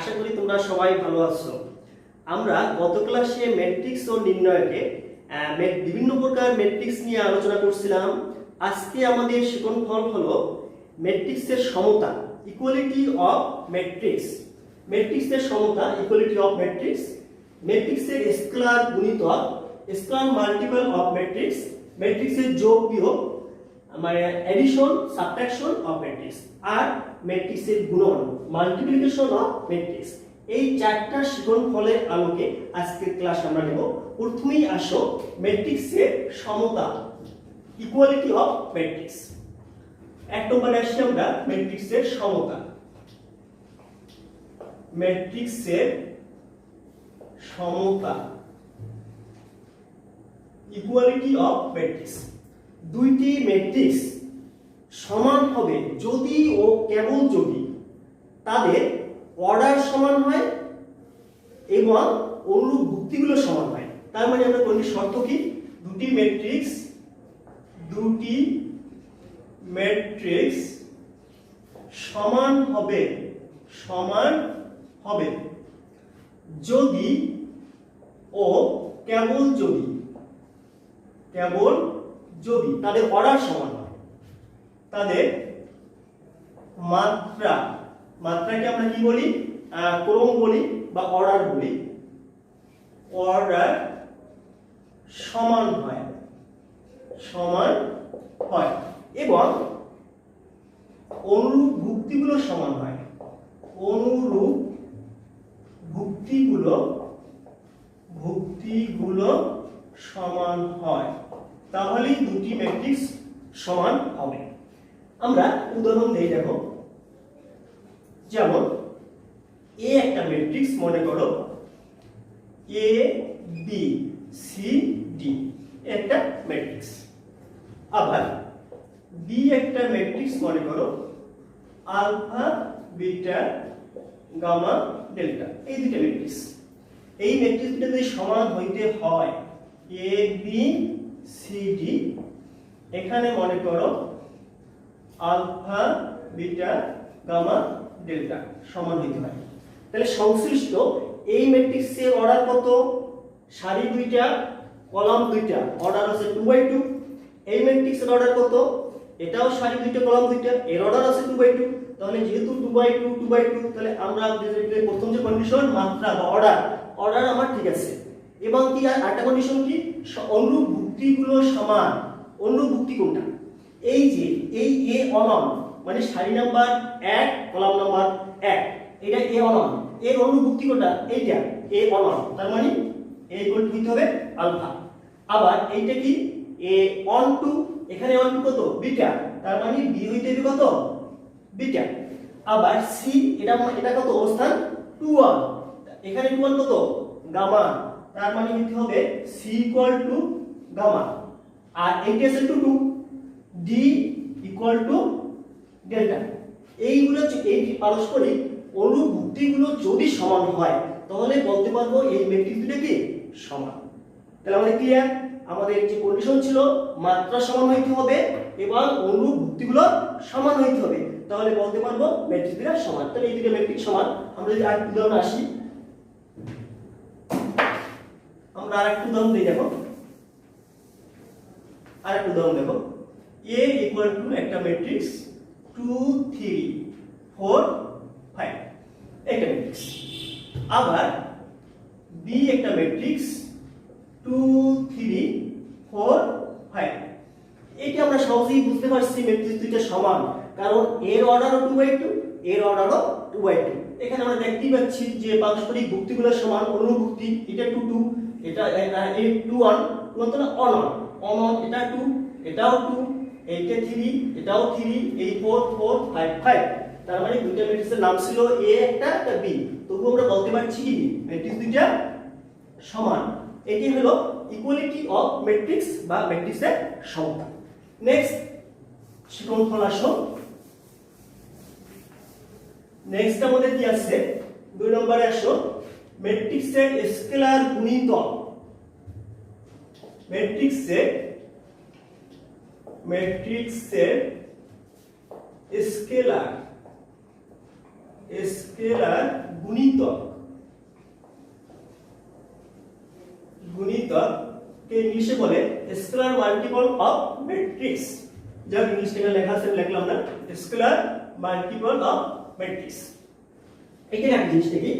আশা করি তোমরা সবাই ভালো আছো। আমরা গত ক্লাসে ম্যাট্রিক্স ও নির্ণয়কে বিভিন্ন প্রকার ম্যাট্রিক্স নিয়ে আলোচনা করছিলাম। আজকে আমাদের শিক্ষণফল হলো ম্যাট্রিক্সের সমতা, ইকুয়ালিটি অফ ম্যাট্রিক্স। ম্যাট্রিক্সের সমতা, ইকুয়ালিটি অফ ম্যাট্রিক্স, ম্যাট্রিক্সের স্কেলার গুণিতক, স্কেলার মাল্টিপল অফ ম্যাট্রিক্স, ম্যাট্রিক্সের যোগ বিয়োগ মানে এডিশন সাবট্রাকশন অফ ম্যাট্রিক্স, আর ম্যাট্রিক্সের গুণন মাল্টিপ্লিকেশন অফ ম্যাট্রিক্স। এই চারটা শিক্ষণফলের আলোকে আজকের ক্লাস আমরা নেব। প্রথমেই আসো ম্যাট্রিক্সের সমতা, ইকুয়ালিটি অফ ম্যাট্রিক্স। এক নম্বরে আসি আমরা ম্যাট্রিক্সের সমতা। ম্যাট্রিক্সের সমতা, ইকুয়ালিটি অফ ম্যাট্রিক্স। দুইটি ম্যাট্রিক্স সমান হবে যদি ও কেবল যদি তাদের অর্ডার সমান হয় এবং অনুরূপ যুক্তিগুলো সমান হয়। তার মানে আমরা কোনটি শর্ত কি? দুটি ম্যাট্রিক্স সমান হবে যদি ও কেবল যদি তাদের অর্ডার সমান হয়। তাদের মাত্রাকে আমরা কি বলি? ক্রম বলি বা অর্ডার বলি। অর্ডার সমান হয় এবং অনুরূপ যুক্তিগুলো সমান হয়। অনুরূপ যুক্তিগুলো সমান হয়, তাহলেই দুটি ম্যাট্রিক্স সমান হবে। আমরা উদাহরণ দেই, দেখো। যেমন এ একটা ম্যাট্রিক্স, মনে করো এ বি সি ডি একটা ম্যাট্রিক্স। আবার বি একটা ম্যাট্রিক্স, মনে করো আলফা বিটা গামা ডেল্টা, এই দুটো ম্যাট্রিক্স। এই ম্যাট্রিক্স দুটো যদি সমান হইতে হয়, এ বি সি ডি, এখানে মনে করো আলফা বিটা গামা ডেল্টা সমান হইতে হয়। তাহলে সংশ্লিষ্ট এই ম্যাট্রিক্সের অর্ডার কত? সারি দুইটা, কলাম দুইটা, অর্ডার আছে 2/2। এই ম্যাট্রিক্সের অর্ডার কত? এটাও সারি দুইটা, কলাম দুইটা, এর অর্ডার আছে 2/2। তাহলে যেহেতু 2/2 তাহলে আমরা প্রথম যে কন্ডিশন মাত্রা বা অর্ডার আমার ঠিক আছে। এবং কি আরেকটা কন্ডিশন কি? অনুরূপ যুক্তিগুলো সমান। অনুরূপ যুক্তি কোনটা? এই যে এই এ অনন মানে সারি নাম্বার 1 কলাম নাম্বার 1, এটা এ অনন, এর অনুরূপ যুক্তি কোনটা? এইটা এ অনন, তার মানে এ ইকুয়াল টু হবে আলফা। আবার এইটা কি? এ অন টু, এখানে অন টু কত? বিটা, তার মানে বি হইতে হবে কত? বিটা। আবার সি, এটা কত অবস্থান? 2 এখানে 2 কত? গামা, তার মানে হইতে হবে সি ইকুয়াল টু গামা। আর এইটা আছে 2 ডি ইকুয়াল টু ডেল্টা। এইগুলো এই পারস্পরিক অনুরূপ যুক্তিগুলো যদি সমান হয় তাহলে বলতে পারবো এই ম্যাট্রিক্স দুটো কি সমান। তাহলে আমাদের ক্লিয়ার? আমাদের যে কন্ডিশন ছিল মাত্রা সমান হইতে হবে এবং অনুরূপ যুক্তিগুলো সমান হইতে হবে, তাহলে বলতে পারবো ম্যাট্রিক্স দুটো সমান। তাহলে এই দুটো ম্যাট্রিক্স সমান। আমরা যদি আরেকটা উদাহরণ আসি, আমরা আরেকটা উদাহরণ দিই, দেখো। আরেকটা উদাহরণ দেখো। A ইকুয়াল টু একটা ম্যাট্রিক্স 2 3 4 5 একটা ম্যাট্রিক্স। আবার B একটা ম্যাট্রিক্স 2 3 4 5। এটা আমরা সহজেই বুঝতে পারছি ম্যাট্রিক্স দুইটা সমান, কারণ এর অর্ডারও 2/2, এর অর্ডারও 2/2। এখানে আমরা দেখতেই পাচ্ছি যে পারস্পরিক যুক্তিগুলো সমান। অনুরূপ যুক্তি, এটা 2 2, এটা 2 1 বলতো না, অন এটা 2, এটাও 2, এইটা 3, এটাও 3, এই 4 4 5 5। তার মানে দুইটা ম্যাট্রিক্সের নাম ছিল এ একটা বি, তবু আমরা বলতে পারছি কি ম্যাট্রিক্স দুইটা সমান। এটি হলো ইকুয়ালিটি অফ ম্যাট্রিক্স বা ম্যাট্রিক্সের সমতা। নেক্সট শিক্ষণফল আসো। নেক্সট আমাদের কি আছে? 2 নম্বরে আসো ম্যাট্রিক্সের স্কেলার গুণিতক। ম্যাট্রিক্সের স্কেলার গুণিতক, গুণিতককে ইংলিশে বলে স্কেলার মাল্টিপল অফ ম্যাট্রিক্স। যা ইংলিশে লেখা আছে লিখলাম না, স্কেলার মাল্টিপল অফ ম্যাট্রিক্স। এখানে একটা জিনিস দেখি,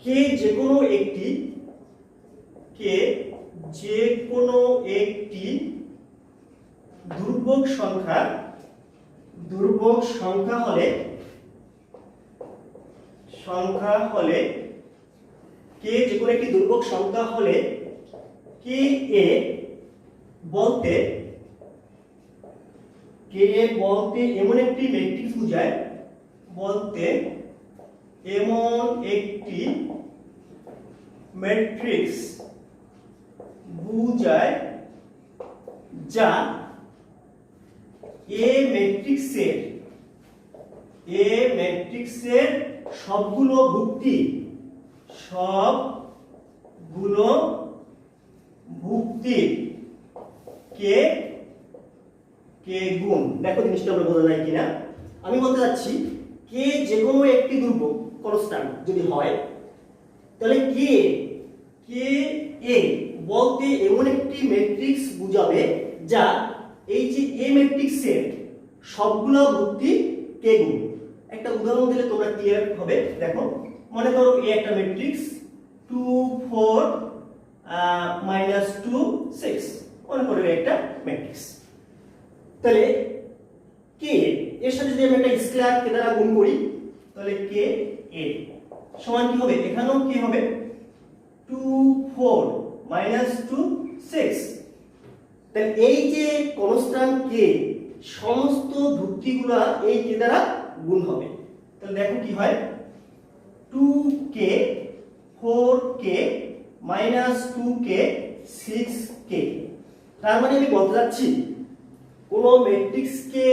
কে যে কোনো একটি ধ্রুবক সংখ্যা হলে কে যে কোনো একটি ধ্রুবক সংখ্যা হলে কে এ বলতে এমন একটি ম্যাট্রিক্স বোঝায়, যা এ ম্যাট্রিক্সের সবগুলো ভুক্তি কে গুণ। দেখো জিনিসটা আমরা বোঝা যায় কিনা। আমি বলতে চাচ্ছি কে যে কোনো একটি ধ্রুবক কনস্ট্যান্ট যদি হয়, তাহলে কে এ বলতে এমন একটি ম্যাট্রিক্স বুঝাবে যা এই যে এ ম্যাট্রিক্সের সবগুলো ভুক্তি কে গুণ। একটা উদাহরণ দিলে তোমরা ক্লিয়ার হবে। দেখো, মনে করো এ একটা ম্যাট্রিক্স 2 4 -2 6, মনে করো একটা ম্যাট্রিক্স। তাহলে কে এর সাথে যদি আমি একটা স্কেলার কে দ্বারা গুণ করি, তাহলে কে এ সমান কি হবে, এখানেও কি হবে 2 4 -2 6। তাহলে এই যে কনস্ট্যান্ট কে সমস্ত ভুক্তিগুলো এই কে দ্বারা গুণ হবে। তাহলে দেখো কি হয়, 2k 4k -2k 6k। তার মানে আমি বলতে চাচ্ছি কোন ম্যাট্রিক্সকে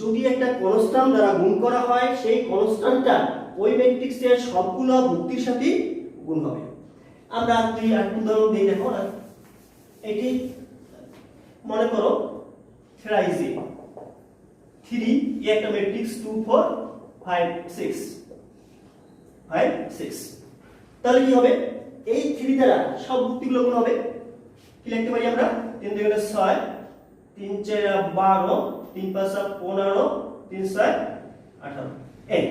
যদি একটা কনস্ট্যান্ট দ্বারা গুণ করা হয়, সেই কনস্ট্যান্টটা ওই ম্যাট্রিক্সের সবগুলো ভুক্তির সাথে গুণ হবে। আমরা একটা উদাহরণ দিই। দেখো না, এটি মনে করো 3 একটা ম্যাট্রিক্স 2 4 5 6 তাহলে কি হবে, এই 3 দ্বারা সব ভুক্তিগুলো গুণ হবে। কি লিখতে পারি আমরা, 3 2 6 3 4 12 3 5 15 3 6 18 এই।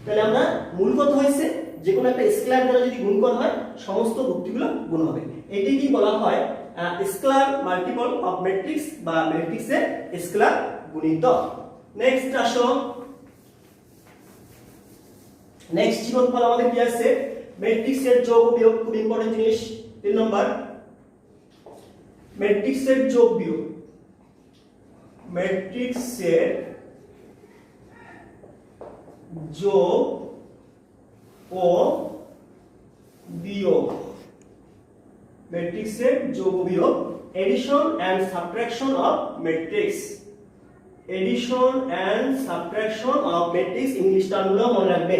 তাহলে আমরা মূল কথা হয়েছে যে কোনো একটা স্কেলার দ্বারা যদি গুণ করা হয় সমস্ত ভুক্তিগুলো গুণ হবে। এটাই কি বলা হয় স্কেলার মাল্টিপল অফ ম্যাট্রিক্স বা ম্যাট্রিক্সের স্কেলার গুণিতক। নেক্সট আসো, নেক্সট জীবনফল আমাদের কি আছে, ম্যাট্রিক্সের যোগ ও বিয়োগ, খুব ইম্পর্টেন্ট জিনিস। 3 নম্বর, ম্যাট্রিক্সের যোগ বিয়োগ। ম্যাট্রিক্সের যোগ ও বিয়োগ, ম্যাট্রিক্সের যোগ ও বিয়োগ, addition and subtraction of matrix. Addition and subtraction of matrix English টার্মগুলো মনে রাখবে।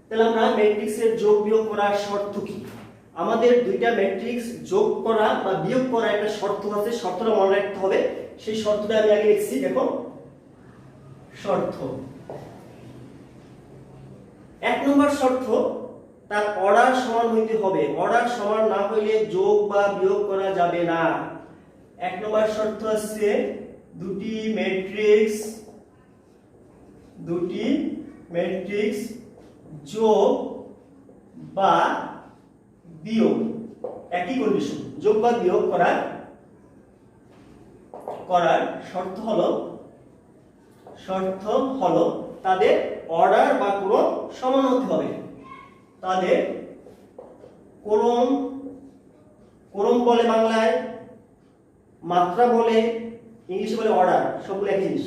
তাহলে আমরা ম্যাট্রিক্সের যোগ বিয়োগ করার শর্ত কি, আমাদের দুইটা ম্যাট্রিক্স যোগ করা বা বিয়োগ করা একটা শর্ত আছে, শর্তটা মনে রাখতে হবে। সেই শর্তটা আমি আগে লিখছি। দেখো, শর্ত 1 নম্বর শর্ত, তার অর্ডার সমান হইতে হবে। অর্ডার সমান না হইলে যোগ বা বিয়োগ করা যাবে না। 1 নম্বর শর্ত আছে দুটি ম্যাট্রিক্স যোগ বা বিয়োগ, একই কন্ডিশন, যোগ বা বিয়োগ করার শর্ত হলো তাদের অর্ডার বা ক্রম সমান হতে হবে। তাদের ক্রম বলে বাংলায়, মাত্রা বলে ইংলিশে বলে অর্ডার, সবগুলো একই জিনিস।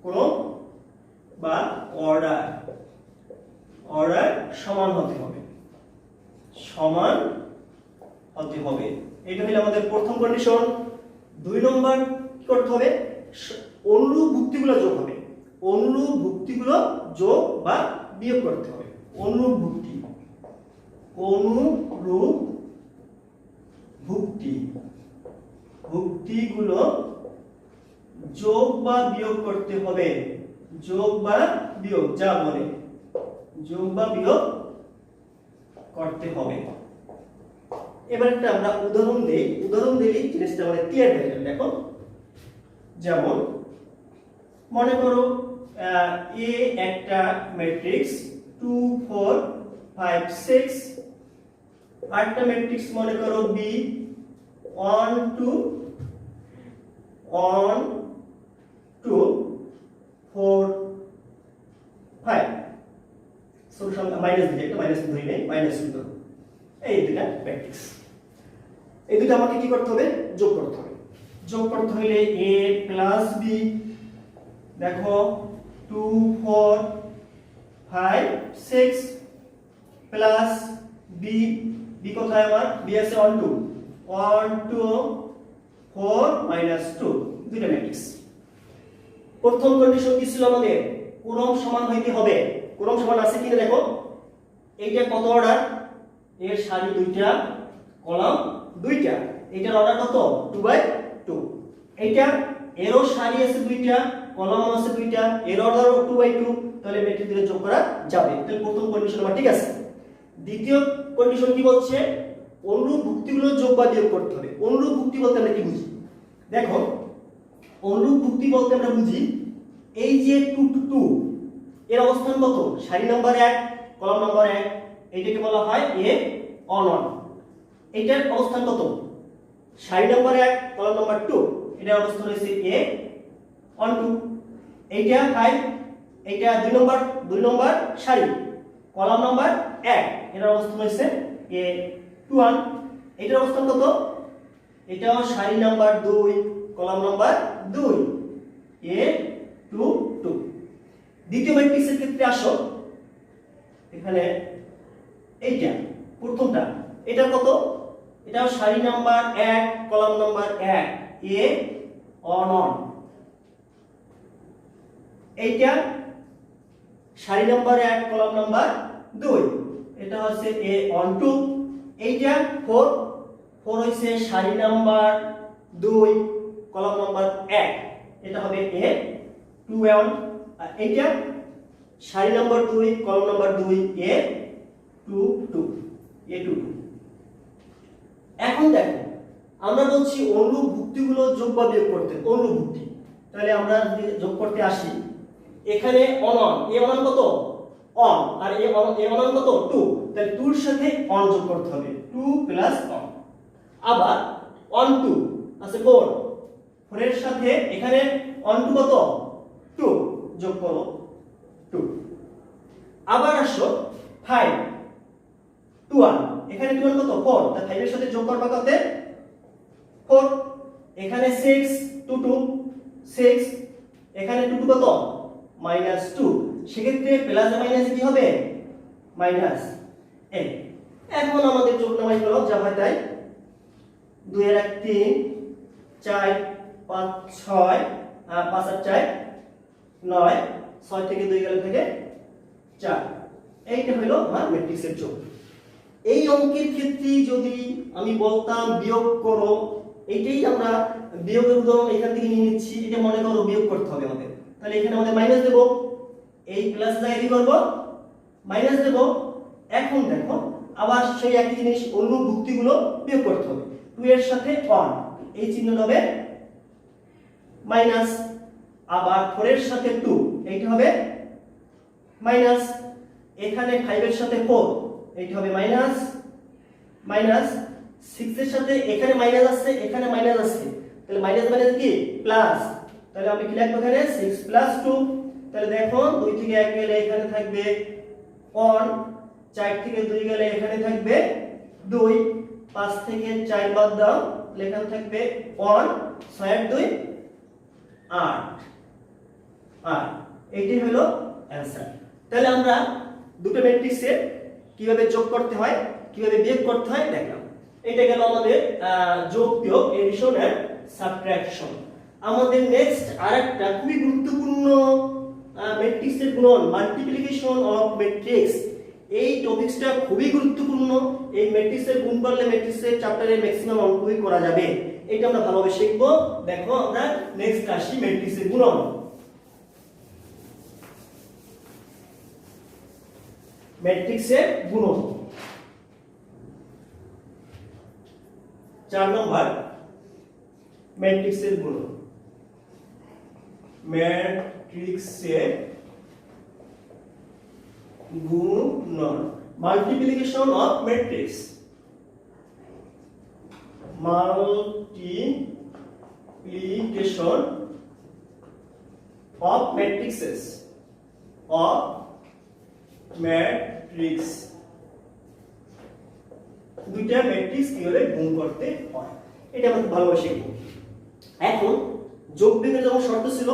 ক্রম বা অর্ডার সমান হতে হবে, এটা হলো আমাদের প্রথম কন্ডিশন। 2 নম্বর কি করতে হবে, অনুরূপ ভুক্তিগুলো যোগ হবে। অনুরূপ ভুক্তিগুলো যোগ বা বিয়োগ করতে হবে। অনুরূপ ভুক্তিগুলো যোগ বা বিয়োগ করতে হবে। যোগ বা বিয়োগ যা বলে যোগ বা বিয়োগ করতে হবে। এবার একটা আমরা উদাহরণ দেই, উদাহরণ দিলেই জিনিসটা আমাদের ক্লিয়ার হয়ে যাবে। দেখো, যেমন মনে করো এ একটা ম্যাট্রিক্স 2 4 5 6, আরেকটা ম্যাট্রিক্স মনে করো বি 1 2 1 2 4 5। সলিউশন মাইনাস দিলে একটা মাইনাস ধরে নেই, মাইনাস করতে হবে। এই দুটা ম্যাট্রিক্স, এই দুটো আমাকে কি করতে হবে? যোগ করতে হবে। যোগ করতে হলে a প্লাস বি, দেখো 2 4 5 6 প্লাস বি, বি কোথায় আমার? বি আছে 1 2 1 2 4 মাইনাস 2, দুইটা ম্যাট্রিক্স। প্রথম কন্ডিশন কি ছিল আমাদের? ক্রম সমান হইতে হবে। ক্রম সমান আছে কিনা দেখো, এইটা কত অর্ডার? এর সারি দুইটা, কলাম দুইটা, এটার অর্ডার কত? 2 বাই 2। এইটা এরও সারি আছে দুইটা, কলাম আছে দুইটা, এর অর্ডার 2 বাই 2, তাহলে ম্যাট্রিক্স দিয়ে যোগ করা যাবে। তাহলে প্রথম কন্ডিশন আমার ঠিক আছে। দ্বিতীয় কন্ডিশন কি বলছে? অনুরূপ ভুক্তিগুলো যোগ বা বিয়োগ করতে হবে। অনুরূপ ভুক্তি বলতে আমরা কি বুঝি? দেখো, অনুরূপ ভুক্তি বলতে আমরা বুঝি এই যে 2 2 2 এর অবস্থান কত? সারি নাম্বার 1, কলাম নাম্বার 1, এইটাকে বলা হয় এ অন 1। এটার অবস্থান কত? সারি নাম্বার 1, কলাম নাম্বার 2, এটার অবস্থান হচ্ছে এ অন 2। এইটা 5, এইটা 2 নম্বর সারি, কলাম নাম্বার 1, এটার অবস্থান হচ্ছে এ 2 1। এটার অবস্থান কত? এটাও সারি নাম্বার 2, কলাম নাম্বার 2, এ 2 2। দ্বিতীয় ম্যাট্রিক্সের ক্ষেত্রে আসো, এখানে এইটা প্রথমটা, এটা কত? এটাও সারি number 1, column number 1, A on 1। এইটা সারি নাম্বার 1, কলাম নাম্বার 2, এটা হচ্ছে এ অন 2। এইটা 4 4 হইছে সারি নাম্বার 2, কলাম নাম্বার 1, এটা হবে এ 2 1। আর এইটা সারি নাম্বার 2, কলাম নাম্বার 2, এ 2 2, এ 2 2। এখন দেখো, আমরা বলছি অনুরূপ ভুক্তিগুলো যোগ বা বিয়োগ করতে। অনুরূপ ভুক্তি, তাহলে আমরা যদি যোগ করতে আসি, এখানে অন এ অন কত? অন, আর এ অন কত? 2, তাহলে 2 এর সাথে অন যোগ করতে হবে, 2 প্লাস অন। আবার অন 2 আছে 4, 4 এর সাথে এখানে অন 2 কত? 2, যোগ করো 2। আবার আসো 5 2 1, এখানে 2 1 কত? 4, তাহলে 5 এর সাথে যোগ করবা কত? 4। এখানে 6 2 2 6, এখানে 2 2 কত? মাইনাস 2, সেক্ষেত্রে প্লাস মাইনাস কি হবে? মাইনাস 1। এখন আমাদের যোগ নামাই হলো যা হয় তাই, 2 এর 1 3 4 5 6, 5 আর 4 9, 6 থেকে 2 গেল থেকে 4। এইটা হলো আমার ম্যাট্রিক্সের যোগ। এই অঙ্কের ক্ষেত্রে যদি আমি বলতাম বিয়োগ করো, এইটাই আমরা বিয়োগের উদাহরণ এখান থেকে নিয়ে নিচ্ছি। এটা মনে করো বিয়োগ করতে হবে আমাদের, তাহলে এখানে আমাদের মাইনাস দেব, এই প্লাস জায়গায় কি করব? মাইনাস দেব। এখন দেখো, আবার সেই একই জিনিস, অনুরূপ ভুক্তিগুলো বিয়োগ করতে হবে। 2 এর সাথে 1, এই চিহ্ন হবে মাইনাস। আবার 4 এর সাথে 2, এইটা হবে মাইনাস। এখানে 5 এর সাথে 4, এইটা হবে মাইনাস মাইনাস। 6 এর সাথে এখানে মাইনাস আছে, এখানে মাইনাস আছে, তাহলে মাইনাস মাইনাস কি? প্লাস। তাহলে আমি কি লিখব এখানে? 6 প্লাস 2। তাহলে দেখো 2 থেকে 1 গেলে এখানে থাকবে 1, 4 থেকে 2 গেলে এখানে থাকবে 2, 5 থেকে 4 বাদ দাও, তাহলে এখানে থাকবে 1, 6 আর 2 8। এইটাই হলো অ্যানসার। তাহলে আমরা দুটো ম্যাট্রিক্সে কিভাবে যোগ করতে হয়, কিভাবে বিয়োগ করতে হয় দেখলাম। এটা গেল আমাদের যোগ বিয়োগ, এডিশন এন্ড সাবট্রাকশন। আমাদের নেক্সট আরেকটা খুবই গুরুত্বপূর্ণ ম্যাট্রিক্সের গুণন, মাল্টিপ্লিকেশন অফ ম্যাট্রিক্স। এই টপিকসটা খুবই গুরুত্বপূর্ণ। এই ম্যাট্রিক্সের গুণ করলে ম্যাট্রিক্সের চ্যাপ্টারের ম্যাক্সিমাম অঙ্কই করা যাবে। এটা আমরা ভালোভাবে শিখব। দেখো আমরা নেক্সট আসি ম্যাট্রিক্সের গুণন। ম্যাট্রিক্সের গুণন। 4 নম্বর ম্যাট্রিক্সের গুণন। ম্যাট্রিক্সের গুণন, multiplication of matrix. Multiplication of matrices of matrix, দুইটা ম্যাট্রিক্স কিভাবে গুণ করতে হয় এটা আমরা ভালোভাবে শিখব। এখন যোগ বিয়োগের যেমন শর্ত ছিল,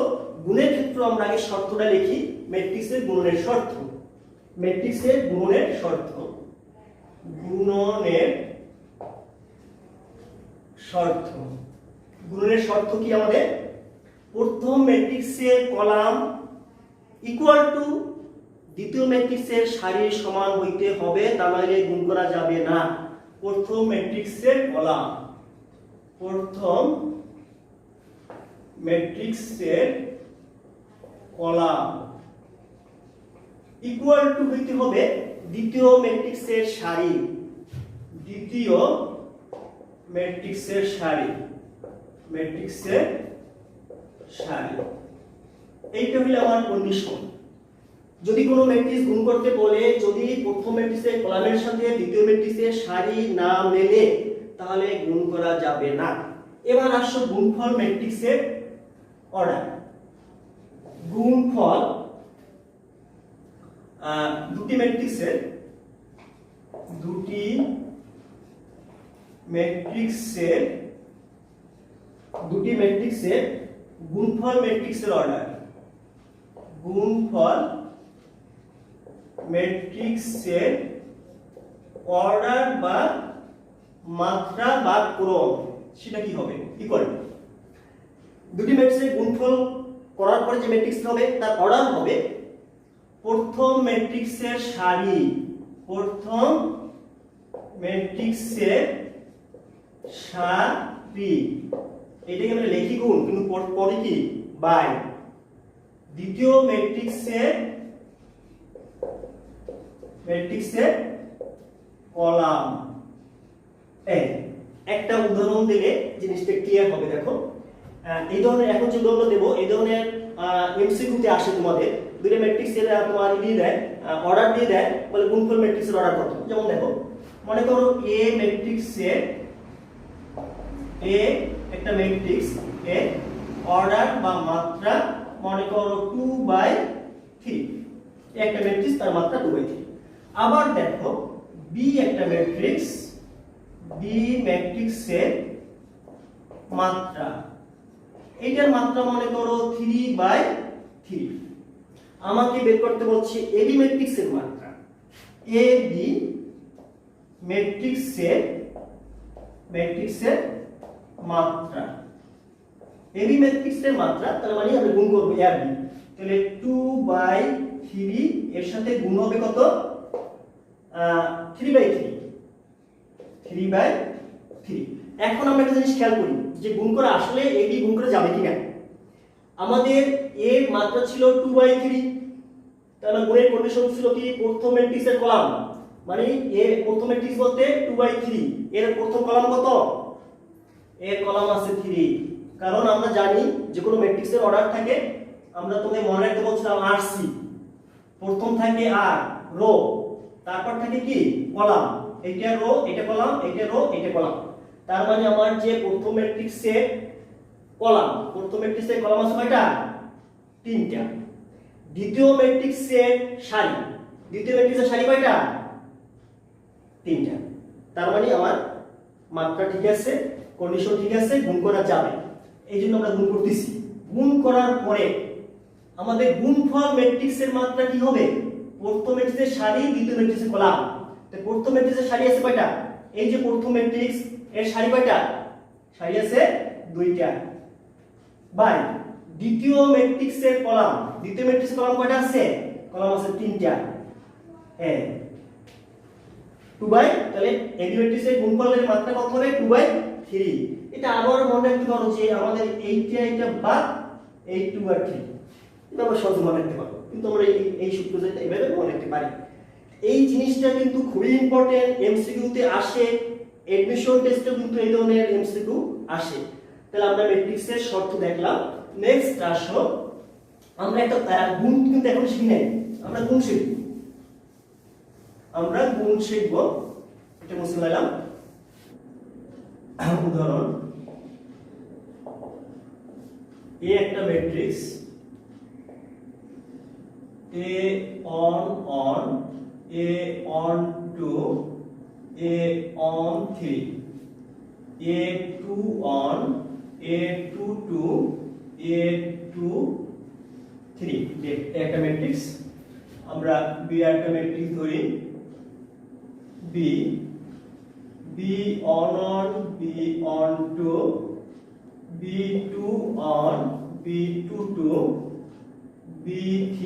গুণের ক্ষেত্রে আমরা আগে শর্তটা লিখি। ম্যাট্রিক্সের গুণনের শর্ত, ম্যাট্রিক্সের গুণনের শর্ত, গুণনের শর্ত। গুণনের শর্ত কি আমাদের? প্রথম ম্যাট্রিক্সের কলাম ইকুয়াল টু দ্বিতীয় ম্যাট্রিক্সের সারির সমান হইতে হবে, তা নাহলে গুণ করা যাবে না। প্রথম ম্যাট্রিক্সের কলাম, প্রথম ম্যাট্রিক্সের কলাম ইকুয়াল টু হইতে হবে দ্বিতীয় ম্যাট্রিক্সের সারি, দ্বিতীয় ম্যাট্রিক্সের সারি, ম্যাট্রিক্সের সারি। এইটা হলো আমার কন্ডিশন। যদি কোনো ম্যাট্রিক্স গুণ করতে বলে, যদি প্রথম ম্যাট্রিক্সের কলামের সাথে দ্বিতীয় ম্যাট্রিক্সের সারি না মেলে, তাহলে গুণ করা যাবে না। এবার আসো গুণফল ম্যাট্রিক্সের অর্ডার। গুণফল দুটি ম্যাট্রিক্সের গুণফল ম্যাট্রিক্সের অর্ডার, গুণফল ম্যাট্রিক্সের অর্ডার বা মাত্রা বা ক্রম, সেটা কি হবে? ইকুয়াল টু দুটি ম্যাট্রিক্সের গুণফল করার পরে যে ম্যাট্রিক্স হবে তার অর্ডার হবে প্রথম ম্যাট্রিক্সের সারি, প্রথম ম্যাট্রিক্সের সারি, এটাকে আমরা লিখি গুণ, কিন্তু পরে কি বাই দ্বিতীয় ম্যাট্রিক্সের কলাম। একটা উদাহরণ দিলে জিনিসটা ক্লিয়ার হবে। দেখো এই ধরনের এখন যে উদাহরণ দেব, এই ধরনের এমসিকিউতে আসে তোমাদের দুইটা ম্যাট্রিক্সের তোমার দিয়ে দেয়, অর্ডার দিয়ে দেয়, বলে গুণফল ম্যাট্রিক্সের অর্ডার কত। যেমন দেখো, মনে করো এ ম্যাট্রিক্সের একটা ম্যাট্রিক্স এ অর্ডার বা মাত্রা মনে করো 2/3, একটা ম্যাট্রিক্স তার মাত্রা 2/3। আবার দেখো বি একটা ম্যাট্রিক্স, বি ম্যাট্রিক্সের মাত্রা, এইটার মাত্রা মনে করো 3/3। আমাকে বের করতে বলছে এবি ম্যাট্রিক্সের মাত্রা, এবি ম্যাট্রিক্সের মাত্রা, এবি ম্যাট্রিক্সের মাত্রা, তার মানে আমরা গুণ করব এবি, তাহলে 2/3 এর সাথে গুণ হবে কত? 3/3। এখন আমরা একটা জিনিস খেয়াল করি যে গুণ করা আসলে এবি গুণ করা যাবে কিনা। আমাদের এর মাত্রা ছিল 2/3, তাহলে গুণের কন্ডিশন ছিল কি? প্রথম ম্যাট্রিক্সের কলাম, মানে এর প্রথম ম্যাট্রিক্স বলতে 2/3, এর প্রথম কলাম কত? এর কলাম আছে 3। কারণ আমরা জানি যে কোনো ম্যাট্রিক্সের অর্ডার থাকে, আমরা তোমাদের মনে রাখতে বলছিলাম আরসি, প্রথম থাকে আর রো, তারপর থাকে কি কলাম, এইটা রো এটা কলাম, এইটা রো এটা কলাম। তার মানে আমার যে প্রথম ম্যাট্রিক্সের কলাম, প্রথম ম্যাট্রিক্সের কলাম আছে কয়টা? 3টা। দ্বিতীয় ম্যাট্রিক্সের সারি, দ্বিতীয় ম্যাট্রিক্সের সারি কয়টা? 3টা। তার মানে আমার মাত্রা ঠিক আছে, কন্ডিশন ঠিক আছে, গুণ করা যাবে। এই জন্য আমরা গুণ করতেছি। গুণ করার পরে আমাদের গুণফল ম্যাট্রিক্সের মাত্রা কি হবে? প্রথম ম্যাট্রিক্সের সারি, দ্বিতীয় ম্যাট্রিক্সের কলাম। তো প্রথম ম্যাট্রিক্সের সারি আছে কয়টা? এই যে প্রথম ম্যাট্রিক্স এর সারি কয়টা? সারি আছে 2টা। বাই দ্বিতীয় ম্যাট্রিক্সের কলাম, দ্বিতীয় ম্যাট্রিক্সের কলাম কয়টা আছে? কলাম আছে 3টা। 2/, তাহলে এবি ম্যাট্রিক্সের গুণফলের মাত্রা কত হবে? 2/3। এটা আবার মনে রাখতে পারো যে আমাদের এইটা বাদ এই 2/3, এটা আমরা সহজে মনে রাখতে পারবো, কিন্তু আমরা এই সূত্র যেটা এভাবে মনে রাখতে পারি। এই জিনিসটা কিন্তু খুবই ইম্পর্টেন্ট, এমসিকিউতে আসে, এডমিশন টেস্টে কিন্তু এই ধরনের এমসিকিউ আসে। তাহলে আমরা ম্যাট্রিক্সের শর্ত দেখলাম। নেক্সট আসো, আমরা একটা গুণ কিন্তু এখন শিখি নাই, আমরা গুণ শিখব। এটা মুছে ফেলাম। উদাহরণ, এ একটা matrix A on A on 2 A on 3 A2 on A2 2 A2 3 একটা ম্যাট্রিক্স। আমরা B একটা ম্যাট্রিক্স ধরি, B on B on 2 B2 on B2 2 B3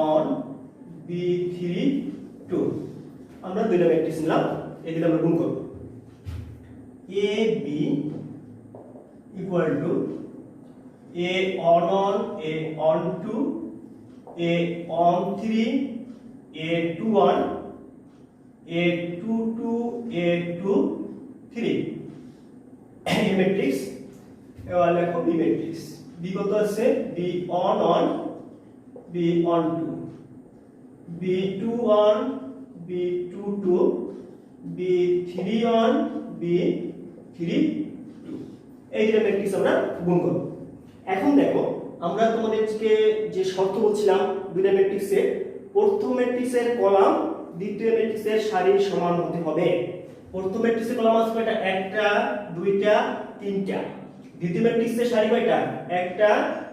on B3 2। আমরা দুইটা ম্যাট্রিক্স নিলাম, এই দিকে আমরা গুণ করব। A B equal to A on A on 2 A on 3 A2 on A2 2 A2 3 এই ম্যাট্রিক্স। এবার লেখো B ম্যাট্রিক্স। B কত আছে? B on B on 2 B2 on B2 2 B3 on B3 2। এই দুটো ম্যাট্রিক্স আমরা গুণ করব। এখন দেখো, আমরা তোমাদেরকে যে শর্ত বলছিলাম দুইটা ম্যাট্রিক্সের, প্রথম ম্যাট্রিক্সের কলাম দ্বিতীয় ম্যাট্রিক্সের সারি সমান হতে হবে। প্রথম ম্যাট্রিক্সের কলাম আছে কয়টা? একটা, দুইটা, তিনটা। দ্বিতীয় ম্যাট্রিক্সের সারি কয়টা? একটা,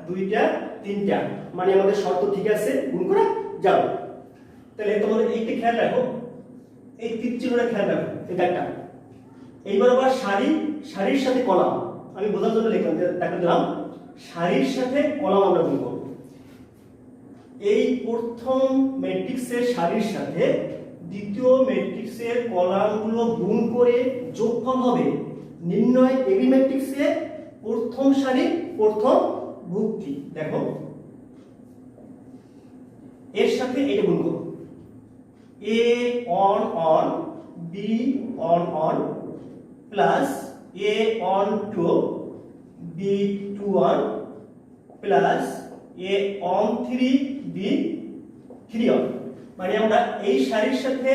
দুইটা, তিনটা। মানে আমাদের শর্ত ঠিক আছে, গুণ করা যাবে। তাহলে তোমাদের এইটা খেয়াল রাখো, এই তীর চিহ্নটা খেয়াল রাখো, এটা একটা। এইবার আবার সারির সাথে কলাম, আমি বোঝার জন্য লিখলাম, দেখা দিলাম সারির সাথে কলাম আমরা গুণ করব। এই প্রথম ম্যাট্রিক্সের সারির সাথে দ্বিতীয় ম্যাট্রিক্সের কলামগুলো গুণ করে যোগফল হবে নির্ণয় এবি ম্যাট্রিক্সের প্রথম সারি প্রথম ভুক্তি। দেখো, এর সাথে এটা গুণ করব। A on B on plus A on 2 B2 on plus A on 3 B3 on। মানে আমরা এই সারির সাথে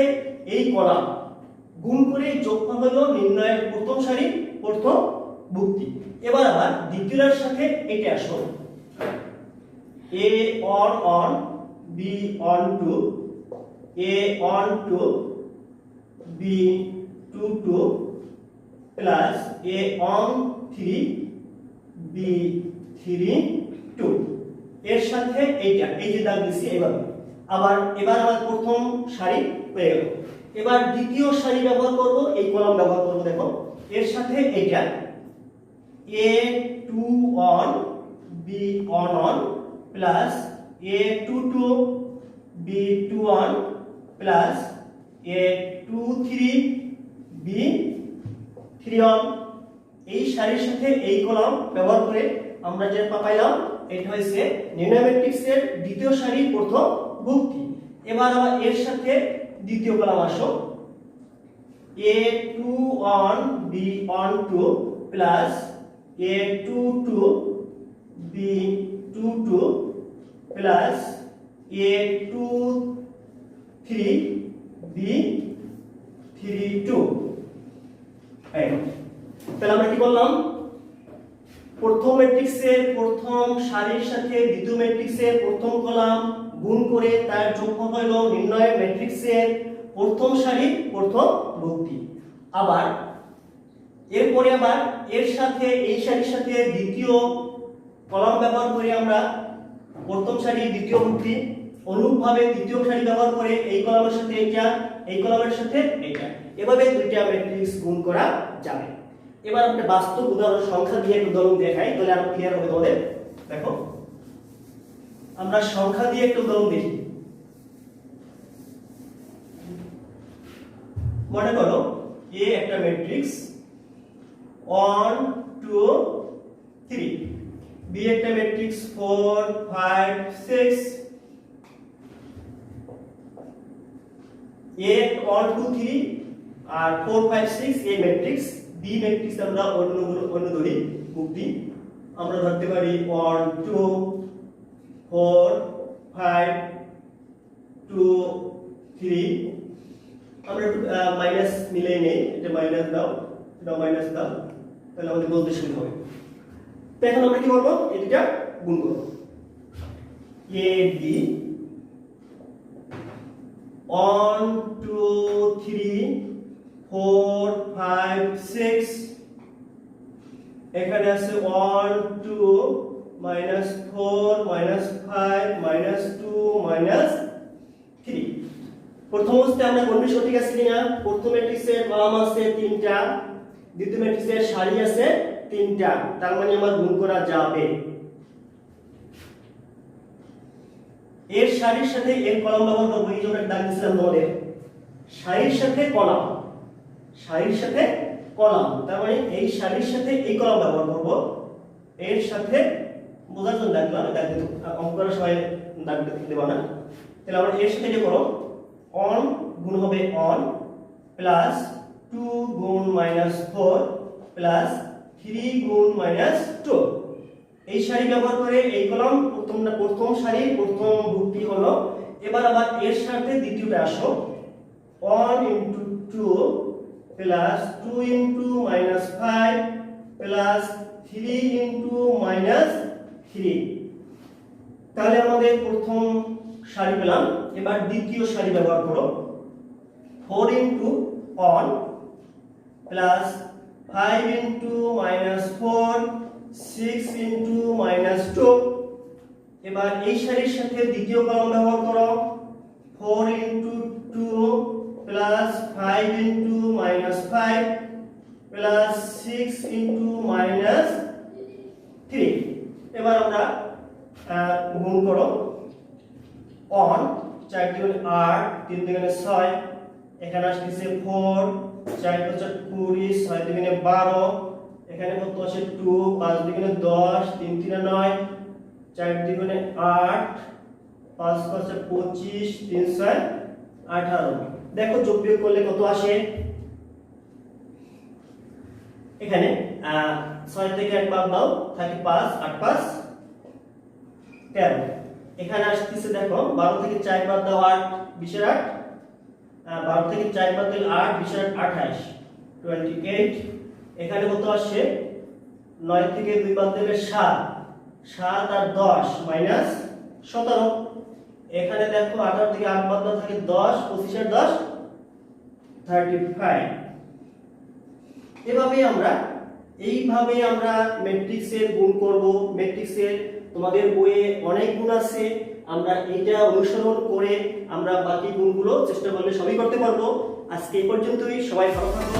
এই কলাম গুণ করে যোগফল হলো নির্ণয়ের প্রথম সারি প্রথম ভুক্তি। এবার আবার দ্বিতীয়টার সাথে এটা আসো, A on B on 2 A on 2 B2 2 plus A on 3 B3 2। এর সাথে এইটা, এই যে দাগ দিছি এইভাবে। এবার আমার প্রথম সারি হয়ে গেল। এবার দ্বিতীয় সারি ব্যবহার করব, এই কলাম ব্যবহার করব। দেখো, এর সাথে এইটা A2 on B on plus A2 2 B2 on plus A2 3 B3 on। এই সারির সাথে এই কলাম ব্যবহার করে আমরা যে পাইলাম এটা হইছে নির্ণয় ম্যাট্রিক্সের দ্বিতীয় সারি প্রথম ভুক্তি। এবার আবার এর সাথে দ্বিতীয় কলাম আসো, A2 on B on 2 plus A2 2 B2 2 plus A2 3 B3 2। তাহলে আমরা কি বললাম? প্রথম ম্যাট্রিক্সের প্রথম সারির সাথে দ্বিতীয় ম্যাট্রিক্সের প্রথম কলাম গুণ করে তার যোগফল হলো নির্ণয় ম্যাট্রিক্সের প্রথম সারি প্রথম ভুক্তি। আবার এরপরে আবার এর সাথে এই সারির সাথে দ্বিতীয় কলাম ব্যবহার করে আমরা প্রথম সারি দ্বিতীয় ভুক্তি, অনুরূপভাবে দ্বিতীয় সারি ব্যবহার করে এই কলামের সাথে এইটা, এই কলামের সাথে এইটা, এভাবে দুইটা ম্যাট্রিক্স গুণ করা যাবে। এবার আমরা বাস্তব উদাহরণ সংখ্যা দিয়ে একটা উদাহরণ দেখাই, তাহলে আরো ক্লিয়ার হবে তোমাদের। দেখো, আমরা সংখ্যা দিয়ে একটা উদাহরণ দেখি। মনে করো এ একটা ম্যাট্রিক্স 1 2 3, বি একটা ম্যাট্রিক্স 4 5 6, A 1 2 3 আর 4 5 6 A ম্যাট্রিক্স। B ম্যাট্রিক্স আমরা অন্য ধরি বুকটি, আমরা ধরতে পারি 1 2 4 5 2 3। আমরা মাইনাস মিলাই নেই, এটা মাইনাস দাও, এটা মাইনাস দাও, তাহলে আমাদের বলতে সুবিধা হবে। তো এখন আমরা কি করব, এটা গুণ করব। A B 1 2 3 4 5 6, এখানে আছে 1 2 minus 4 minus 5 minus 2 minus 3। প্রথম অবস্থায় আমরা কন্ডিশন ঠিক আছে কিনা, প্রথম ম্যাট্রিক্সের কলাম আছে 3টা, দ্বিতীয় ম্যাট্রিক্সের সারি আছে 3টা, তার মানে আমার গুণ করা যাবে। এর সারির সাথে এর কলাম ব্যবহার করব, এই জন্য দাগ দিয়েছিলাম তোমাদের, সারির সাথে কলাম, সারির সাথে কলাম, তার মানে এই সারির সাথে এই কলাম ব্যবহার করব। এর সাথে বোঝার জন্য দেখলাম, দাগ দিতে অঙ্ক করার সময় দাগ দেব না। তাহলে আমরা এর সাথে যে করব, অন গুণ হবে অন প্লাস 2 গুণ মাইনাস 4 প্লাস 3 গুণ মাইনাস 2। এই সারি ব্যবহার করে এই কলাম প্রথম সারি প্রথম বুকটি হলো। এবার আবার এর সাথে দ্বিতীয়টা আসো, 1 into 2 plus 2 into minus 5 plus 3 into minus 3। তাহলে আমাদের প্রথম সারি পেলাম। এবার দ্বিতীয় সারি ব্যবহার করো, 4 into 1 plus 5 into minus 4 6 into minus 2। এবার এই সারির সাথে দ্বিতীয় কলাম ব্যবহার করো, 4 into 2 plus 5 into minus 5 plus 6 into minus 3। এবার আমরা গুণ করো, 1 4 দুগুণে 8 3 দুগুণে 6, এখানে আসছে 4 4 5 20 6 দুগুণে 12, এখানে কত আছে 2 5 দুগুণে 10 3 3 9 4 দুগুণে 8 5 5 25 3 6 18। দেখো যোগ বিয়োগ করলে কত আসে, এখানে 6 থেকে 1 বাদ দাও থাকে 5 8 5 13। এখানে আসছে দেখো 12 থেকে 4 বাদ দাও 8 20 এর 8, 12 থেকে 4 বাদ দিলে 8 20 এর 28 28। এখানে কত আসে, 9 থেকে 2 বাদ দিলে 7 7 আর 10 মাইনাস 17। এখানে দেখো 18 থেকে 8 বাদ দাও থাকে 10 25 এর 10 35। এইভাবে আমরা ম্যাট্রিক্সের গুণ করব। ম্যাট্রিক্সের তোমাদের বইয়ে অনেক গুণ আছে, আমরা এটা অনুসরণ করে আমরা বাকি গুণগুলো চেষ্টা করলে সবই করতে পারবো। আজকে এই পর্যন্তই, সবাই ভালো থাকো।